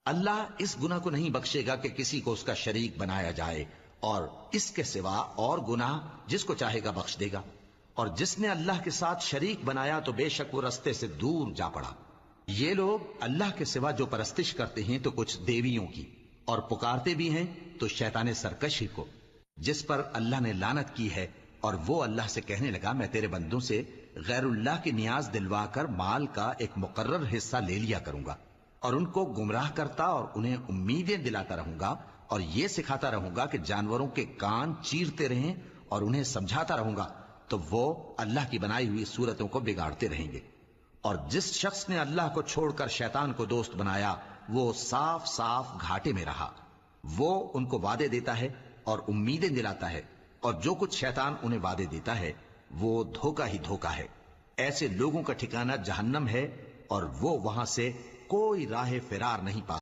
اللہ اس گناہ کو نہیں بخشے گا کہ کسی کو اس کا شریک بنایا جائے، اور اس کے سوا اور گناہ جس کو چاہے گا بخش دے گا، اور جس نے اللہ کے ساتھ شریک بنایا تو بے شک وہ رستے سے دور جا پڑا۔ یہ لوگ اللہ کے سوا جو پرستش کرتے ہیں تو کچھ دیویوں کی، اور پکارتے بھی ہیں تو شیطان سرکشی کو، جس پر اللہ نے لعنت کی ہے، اور وہ اللہ سے کہنے لگا میں تیرے بندوں سے غیر اللہ کی نیاز دلوا کر مال کا ایک مقرر حصہ لے لیا کروں گا، اور ان کو گمراہ کرتا اور انہیں امیدیں دلاتا رہوں گا، اور یہ سکھاتا رہوں گا کہ جانوروں کے کان چیرتے رہیں، اور انہیں سمجھاتا رہوں گا، تو وہ اللہ کی بنائی ہوئی صورتوں کو بگاڑتے رہیں گے۔ اور جس شخص نے اللہ کو چھوڑ کر شیطان کو دوست بنایا وہ صاف صاف گھاٹے میں رہا۔ وہ ان کو وعدے دیتا ہے اور امیدیں دلاتا ہے، اور جو کچھ شیطان انہیں وعدے دیتا ہے وہ دھوکہ ہی دھوکہ ہے۔ ایسے لوگوں کا ٹھکانہ جہنم ہے، اور وہ وہاں سے کوئی راہ فرار نہیں پا